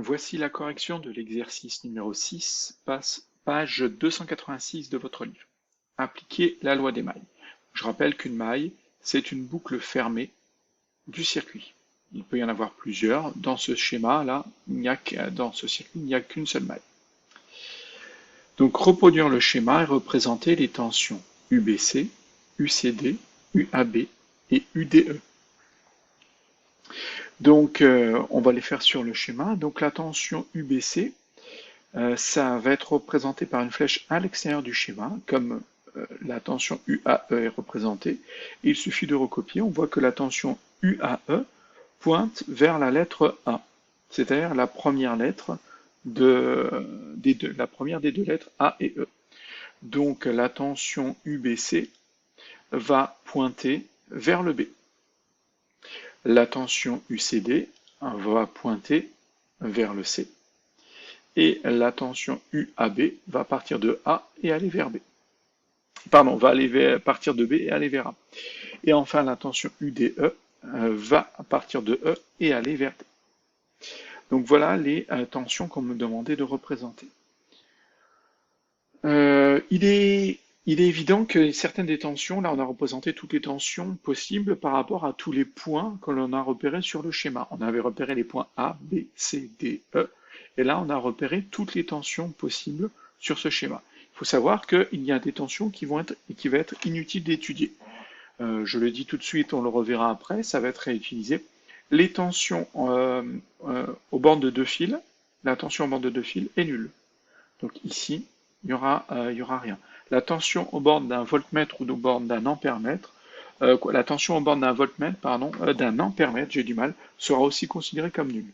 Voici la correction de l'exercice numéro 6, page 286 de votre livre. Appliquez la loi des mailles. Je rappelle qu'une maille, c'est une boucle fermée du circuit. Il peut y en avoir plusieurs. Dans ce schéma-là, dans ce circuit, il n'y a qu'une seule maille. Donc, reproduire le schéma et représenter les tensions UBC, UCD, UAB et UDE. Donc, on va les faire sur le schéma. Donc, la tension UBC, ça va être représenté par une flèche à l'extérieur du schéma, comme la tension UAE est représentée. Il suffit de recopier. On voit que la tension UAE pointe vers la lettre A, c'est-à-dire la première lettre la première des deux lettres A et E. Donc, la tension UBC va pointer vers le B. La tension UCD va pointer vers le C. Et la tension UAB va partir de A et aller vers B. Pardon, partir de B et aller vers A. Et enfin, la tension UDE va partir de E et aller vers D. Donc voilà les tensions qu'on me demandait de représenter. Il est évident que certaines des tensions, là on a représenté toutes les tensions possibles par rapport à tous les points que l'on a repérés sur le schéma. On avait repéré les points A, B, C, D, E, et là on a repéré toutes les tensions possibles sur ce schéma. Il faut savoir qu'il y a des tensions qui vont être inutiles d'étudier. Je le dis tout de suite, on le reverra après, ça va être réutilisé. Les tensions aux bornes de deux fils, la tension aux bornes de deux fils est nulle. Donc ici, il y aura rien. La tension aux bornes d'un voltmètre ou aux bornes d'un ampèremètre, la tension aux bornes d'un voltmètre, d'un ampèremètre, j'ai du mal, sera aussi considérée comme nulle.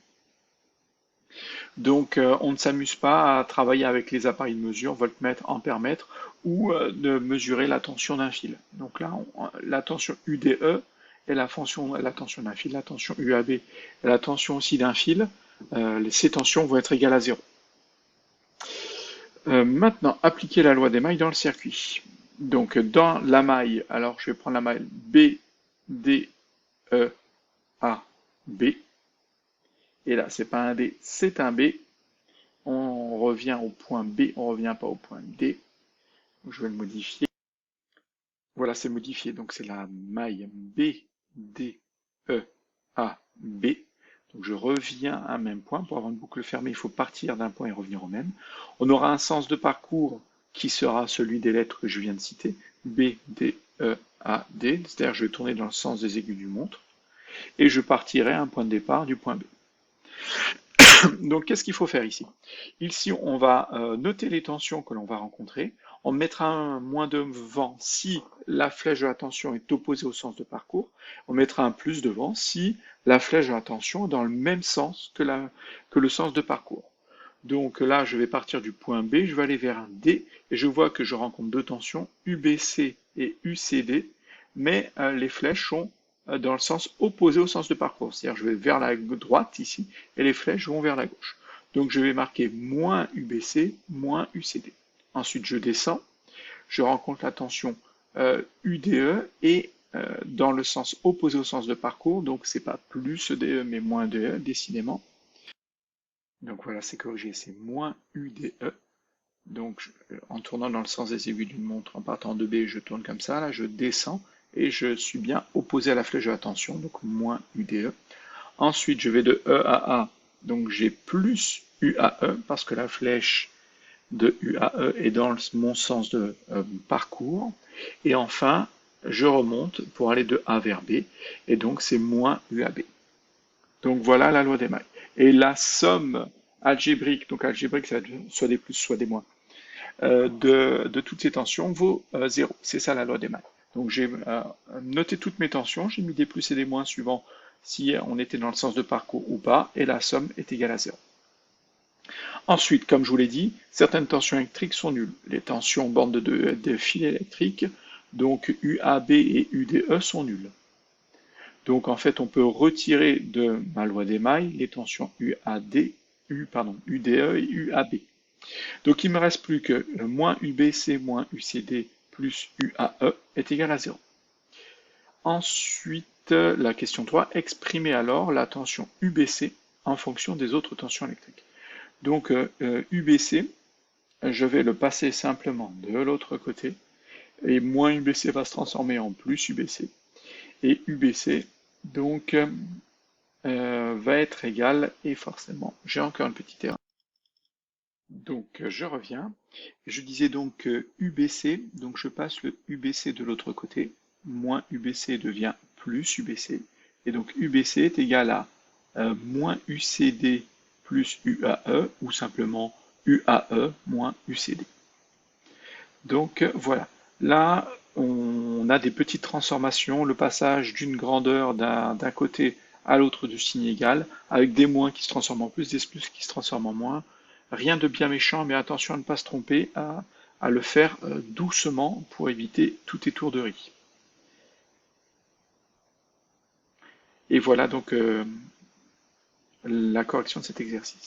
Donc on ne s'amuse pas à travailler avec les appareils de mesure, voltmètre, ampèremètre, ou de mesurer la tension d'un fil. Donc là, la tension UDE et la tension d'un fil, la tension UAB et la tension aussi d'un fil, ces tensions vont être égales à 0. Maintenant, appliquer la loi des mailles dans le circuit. Donc, dans la maille, alors je vais prendre la maille B, D, E, A, B. Et là, c'est pas un D, c'est un B. On revient au point B, on revient pas au point D. Je vais le modifier. Voilà, c'est modifié. Donc, c'est la maille B, D, E, A, B. Donc, je reviens à un même point. Pour avoir une boucle fermée, il faut partir d'un point et revenir au même. On aura un sens de parcours qui sera celui des lettres que je viens de citer. B, D, E, A, D. C'est-à-dire, je vais tourner dans le sens des aiguilles du montre. Et je partirai à un point de départ du point B. Donc, qu'est-ce qu'il faut faire ici? Ici, on va noter les tensions que l'on va rencontrer. On mettra un moins devant si la flèche de la tension est opposée au sens de parcours. On mettra un plus devant si la flèche de la tension est dans le même sens que le sens de parcours. Donc là, je vais partir du point B, je vais aller vers un D, et je vois que je rencontre deux tensions, UBC et UCD, mais les flèches sont dans le sens opposé au sens de parcours. C'est-à-dire je vais vers la droite ici, et les flèches vont vers la gauche. Donc je vais marquer moins UBC, moins UCD. Ensuite je descends, je rencontre la tension UDE, et dans le sens opposé au sens de parcours, donc c'est pas plus DE, mais moins DE, décidément. Donc voilà, c'est corrigé, c'est moins UDE. Donc en tournant dans le sens des aiguilles d'une montre, en partant de B, je tourne comme ça, là je descends, et je suis bien opposé à la flèche de la tension, donc moins UDE. Ensuite, je vais de E à A, donc j'ai plus UAE, parce que la flèche de UAE est dans mon sens de parcours. Et enfin, je remonte pour aller de A vers B, et donc c'est moins UAB. Donc voilà la loi des mailles. Et la somme algébrique, donc algébrique, ça soit des plus, soit des moins, de toutes ces tensions vaut 0. C'est ça la loi des mailles. Donc j'ai noté toutes mes tensions, j'ai mis des plus et des moins suivant si on était dans le sens de parcours ou pas, et la somme est égale à 0. Ensuite, comme je vous l'ai dit, certaines tensions électriques sont nulles. Les tensions bornes de fils électriques, donc UAB et UDE, sont nulles. Donc en fait, on peut retirer de ma loi des mailles les tensions UDE et UAB. Donc il ne me reste plus que moins UBC moins UCD plus UAE est égal à 0. Ensuite, la question 3, exprimer alors la tension UBC en fonction des autres tensions électriques. Donc UBC, je vais le passer simplement de l'autre côté, et moins UBC va se transformer en plus UBC, et UBC donc va être égal, et forcément j'ai encore une petite erreur. Donc je reviens, je disais donc UBC, donc je passe le UBC de l'autre côté, moins UBC devient plus UBC, et donc UBC est égal à moins UCD plus UAE, ou simplement UAE moins UCD. Donc voilà, là on a des petites transformations, le passage d'une grandeur d'un côté à l'autre du signe égal, avec des moins qui se transforment en plus, des plus qui se transforment en moins. Rien de bien méchant, mais attention à ne pas se tromper, à le faire doucement pour éviter tout étourderie. Et voilà donc la correction de cet exercice.